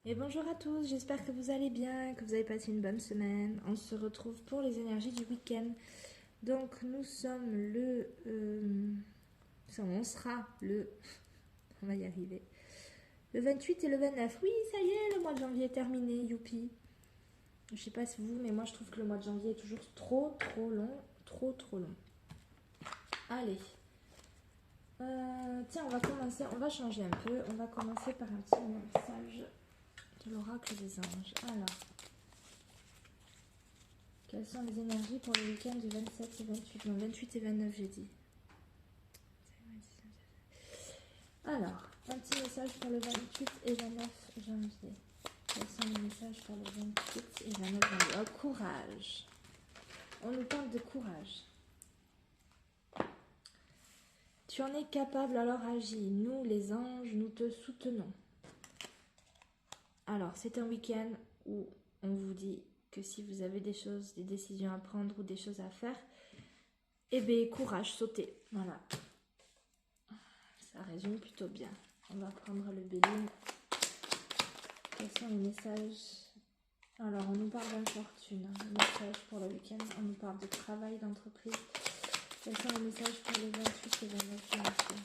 Et bonjour à tous, j'espère que vous allez bien, que vous avez passé une bonne semaine. On se retrouve pour les énergies du week-end. Donc nous sommes on sera le... On va y arriver. Le 28 et le 29. Oui, ça y est, le mois de janvier est terminé, youpi. Je sais pas si vous, mais moi je trouve que le mois de janvier est toujours trop long. Trop long. Allez. Tiens, on va commencer, on va changer un peu. On va commencer par un petit message de l'oracle des anges. Alors... Quelles sont les énergies pour le week-end du 27 et 28? Non, 28 et 29, j'ai dit. Alors, un petit message pour le 28 et 29 janvier. Quels sont les messages pour le 28 et 29 janvier? Oh, courage. On nous parle de courage. Tu en es capable, alors agis. Nous, les anges, nous te soutenons. Alors, c'est un week-end où on vous dit que si vous avez des choses, des décisions à prendre ou des choses à faire, eh bien, courage, sautez. Voilà. Ça résume plutôt bien. On va prendre le béline. Quels sont les messages? Alors, on nous parle d'infortune. Message pour le week-end. On nous parle de travail, d'entreprise. Quels sont les messages pour le 28 et 29 janvier?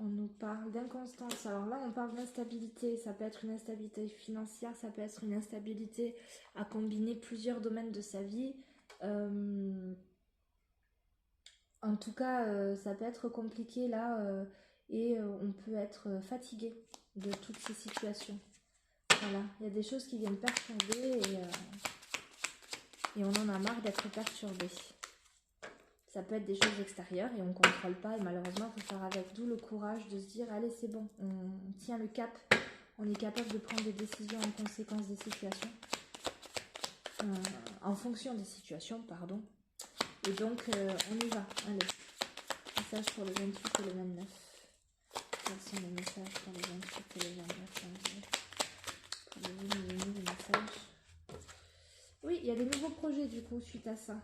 On nous parle d'inconstance. Alors là, on parle d'instabilité. Ça peut être une instabilité financière, ça peut être une instabilité à combiner plusieurs domaines de sa vie. En tout cas, ça peut être compliqué là et on peut être fatigué de toutes ces situations. Voilà, il y a des choses qui viennent perturber et on en a marre d'être perturbé. Ça peut être des choses extérieures et on ne contrôle pas et malheureusement il faut faire avec. D'où le courage de se dire allez c'est bon, on tient le cap, on est capable de prendre des décisions en conséquence des situations, en fonction des situations, pardon. Et donc on y va, allez. Message pour le 28 et le 29. Quels sont les messages pour le 28 et le 29 janvier? Pour les messages. Oui, il y a des nouveaux projets du coup suite à ça.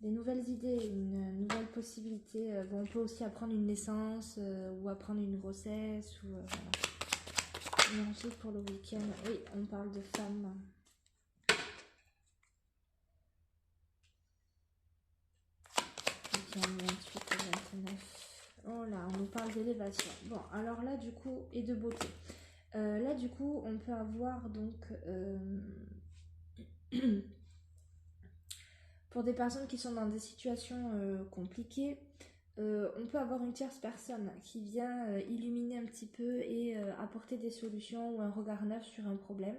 Des nouvelles idées, une nouvelle possibilité. Bon, on peut aussi apprendre une naissance ou apprendre une grossesse. Ou, voilà. Énergie pour le week-end. Oui, on parle de femmes. Week-end 28 et 29. Oh là, on nous parle d'élévation. Bon, alors là, du coup, et de beauté. Là, du coup, on peut avoir donc... pour des personnes qui sont dans des situations compliquées, on peut avoir une tierce personne qui vient illuminer un petit peu et apporter des solutions ou un regard neuf sur un problème.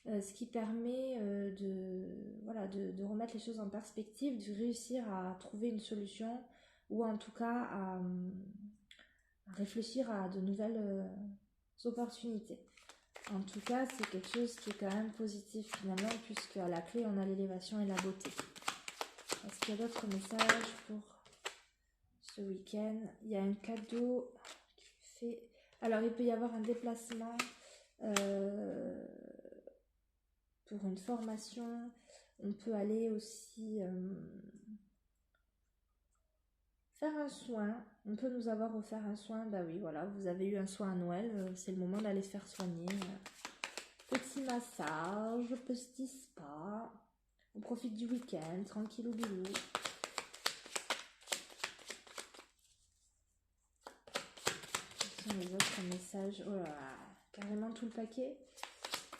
Ce qui permet de remettre les choses en perspective, de réussir à trouver une solution ou en tout cas à réfléchir à de nouvelles opportunités. En tout cas, c'est quelque chose qui est quand même positif finalement, puisque à la clé, on a l'élévation et la beauté. Est-ce qu'il y a d'autres messages pour ce week-end? Il y a un cadeau qui fait... Alors, il peut y avoir un déplacement pour une formation. On peut aller aussi faire un soin. On peut nous avoir offert un soin. Bah oui, voilà, vous avez eu un soin à Noël. C'est le moment d'aller se faire soigner. Petit massage, petit spa. On profite du week-end, tranquille ou bilou. Quels sont les autres messages? Oh là là, carrément tout le paquet.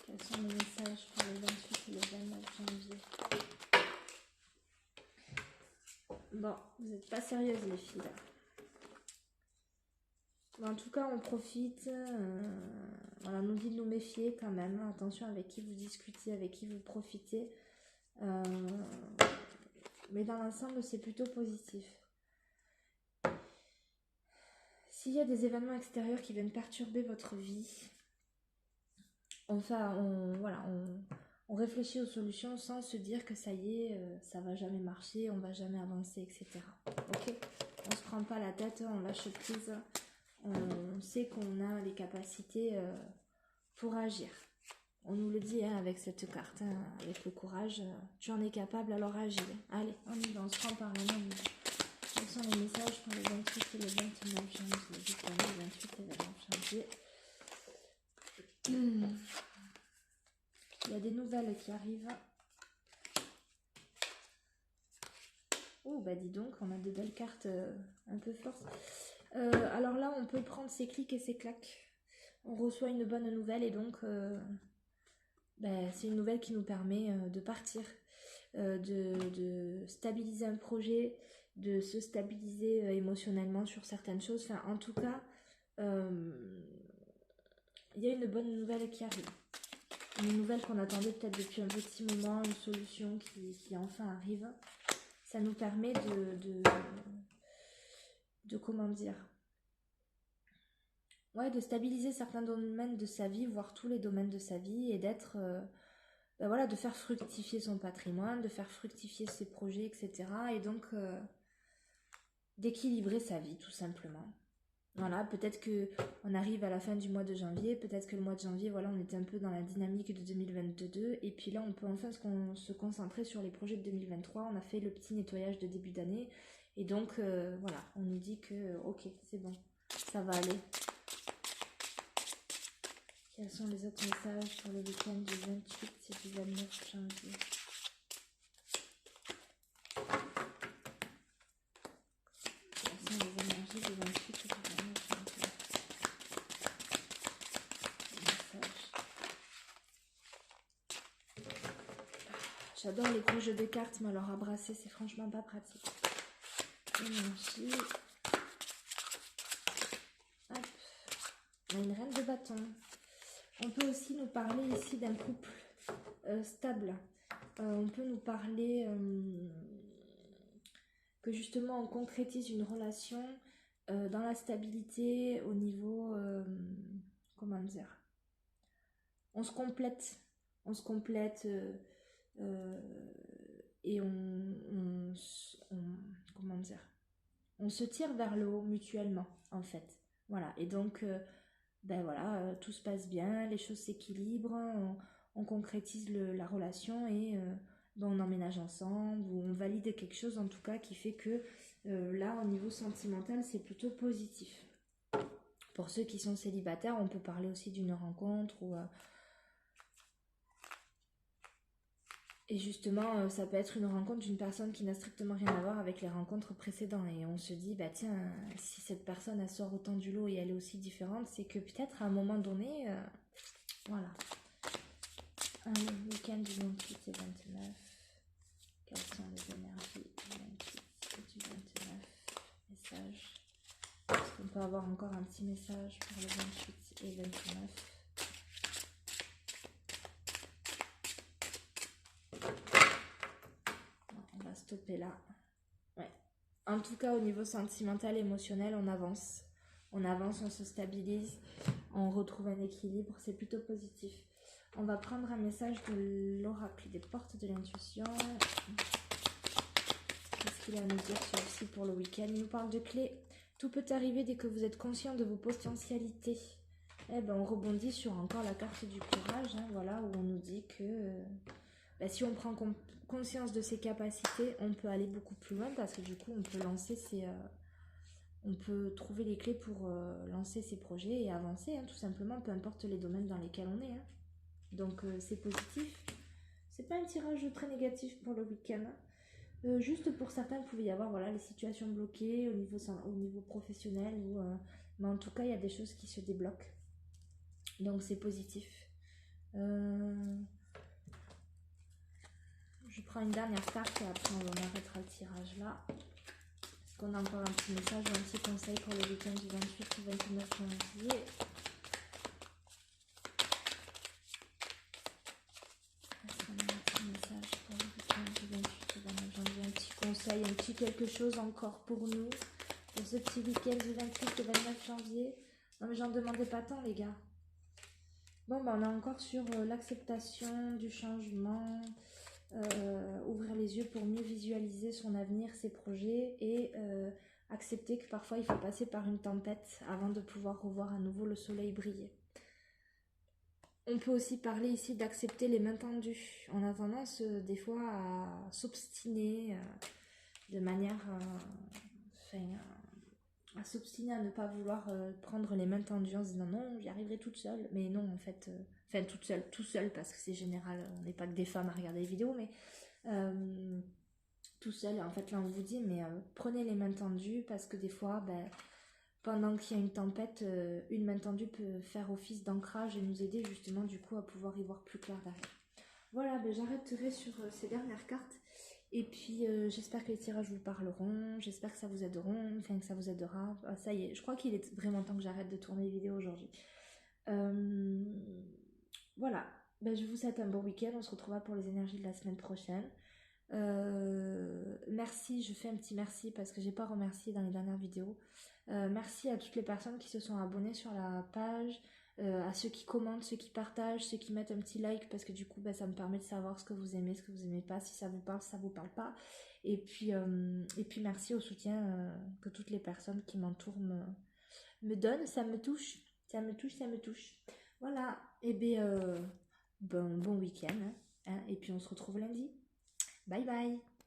Quels sont les messages pour le 28 et le 29 janvier? Bon, vous n'êtes pas sérieuses les filles là. Bon, en tout cas, on profite. Voilà, on nous dit de nous méfier quand même. Attention avec qui vous discutez, avec qui vous profitez. Mais dans l'ensemble, c'est plutôt positif. S'il y a des événements extérieurs qui viennent perturber votre vie, on réfléchit aux solutions sans se dire que ça y est, ça va jamais marcher, on va jamais avancer, etc. Ok? On se prend pas la tête, on lâche prise, on sait qu'on a les capacités pour agir. On nous le dit hein, avec cette carte, hein, avec le courage, tu en es capable, alors agis. Allez, on y va, on se prend par la main. Quels sont les messages pour le 28 et le 29 janvier? Juste le 28 et le 29 janvier. Il y a des nouvelles qui arrivent. Oh, bah dis donc, on a de belles cartes un peu fortes. Alors là, on peut prendre ses clics et ses claques. On reçoit une bonne nouvelle et donc c'est une nouvelle qui nous permet de partir, de stabiliser un projet, de se stabiliser émotionnellement sur certaines choses. Enfin, en tout cas, il y a une bonne nouvelle qui arrive. Une nouvelle qu'on attendait peut-être depuis un petit moment, une solution qui enfin arrive. Ça nous permet de comment dire, ouais, de stabiliser certains domaines de sa vie, voire tous les domaines de sa vie, et d'être, voilà, de faire fructifier son patrimoine, de faire fructifier ses projets, etc. Et donc d'équilibrer sa vie, tout simplement. Voilà, peut-être que on arrive à la fin du mois de janvier, peut-être que le mois de janvier, voilà, on était un peu dans la dynamique de 2022, et puis là, on peut enfin se concentrer sur les projets de 2023. On a fait le petit nettoyage de début d'année, et donc, voilà, on nous dit que, ok, c'est bon, ça va aller. Quels sont les autres messages pour le week-end du 28 et du 29 janvier? Quelles sont les énergies du 28 et du 29 janvier? J'adore les gros jeux de cartes, mais alors à brasser, c'est franchement pas pratique. Énergie. Hop. On a une reine de bâton. On peut aussi nous parler ici d'un couple stable. On peut nous parler que justement on concrétise une relation dans la stabilité au niveau, comment dire, on se complète et comment dire, on se tire vers le haut mutuellement en fait. Voilà, et donc voilà, tout se passe bien, les choses s'équilibrent, on concrétise la relation et on emménage ensemble ou on valide quelque chose en tout cas qui fait que là au niveau sentimental c'est plutôt positif. Pour ceux qui sont célibataires, on peut parler aussi d'une rencontre ou et justement ça peut être une rencontre d'une personne qui n'a strictement rien à voir avec les rencontres précédentes et on se dit bah tiens, si cette personne elle sort autant du lot et elle est aussi différente, c'est que peut-être à un moment donné voilà. Un week-end du 28 et 29. Quelles sont les énergies du 28 et du 29? Message. Est-ce qu'on peut avoir encore un petit message pour le 28 et 29? Non, on va stopper là. Ouais. En tout cas, au niveau sentimental, émotionnel, on avance. On avance, on se stabilise, on retrouve un équilibre. C'est plutôt positif. On va prendre un message de l'oracle des portes de l'intuition. Qu'est-ce qu'il a à nous dire celui-ci pour le week-end? Il nous parle de clés. Tout peut arriver dès que vous êtes conscient de vos potentialités. Eh ben, on rebondit sur encore la carte du courage, hein, voilà, où on nous dit que si on prend conscience de ses capacités, on peut aller beaucoup plus loin parce que du coup, on peut lancer on peut trouver les clés pour lancer ses projets et avancer, hein, tout simplement, peu importe les domaines dans lesquels on est. Hein. Donc c'est positif. C'est pas un tirage très négatif pour le week-end. Juste pour certains, il pouvait y avoir voilà, les situations bloquées au niveau professionnel. Mais en tout cas, il y a des choses qui se débloquent. Donc c'est positif. Je prends une dernière carte et après on arrêtera le tirage là. Est-ce qu'on a encore un petit message ou un petit conseil pour le week-end du 28 au 29 janvier? Un petit conseil, un petit quelque chose encore pour nous, pour ce petit week-end du 28 au 29 janvier. Non mais j'en demandais pas tant les gars. Bon on est encore sur l'acceptation du changement, ouvrir les yeux pour mieux visualiser son avenir, ses projets et accepter que parfois il faut passer par une tempête avant de pouvoir revoir à nouveau le soleil briller. On peut aussi parler ici d'accepter les mains tendues. On a tendance des fois à s'obstiner de manière à s'obstiner à ne pas vouloir prendre les mains tendues en se disant non, j'y arriverai toute seule. Mais non, en fait, enfin toute seule, tout seul, parce que c'est général, on n'est pas que des femmes à regarder les vidéos, mais tout seul. En fait, là, on vous dit, mais prenez les mains tendues parce que des fois, ben, pendant qu'il y a une tempête, une main tendue peut faire office d'ancrage et nous aider justement du coup à pouvoir y voir plus clair derrière. Voilà, ben, j'arrêterai sur ces dernières cartes. Et puis j'espère que les tirages vous parleront, j'espère que ça vous aideront, enfin que ça vous aidera. Ah, ça y est, je crois qu'il est vraiment temps que j'arrête de tourner les vidéos aujourd'hui. Voilà, ben, je vous souhaite un bon week-end, on se retrouvera pour les énergies de la semaine prochaine. Merci, je fais un petit merci parce que j'ai pas remercié dans les dernières vidéos. Merci à toutes les personnes qui se sont abonnées sur la page, à ceux qui commentent, ceux qui partagent, ceux qui mettent un petit like parce que du coup bah, ça me permet de savoir ce que vous aimez, ce que vous aimez pas, si ça vous parle, si ça vous parle pas. Et puis merci au soutien que toutes les personnes qui m'entourent me donnent, ça me touche, ça me touche, ça me touche. Voilà, et bien bon week-end, hein, et puis on se retrouve lundi. Bye bye.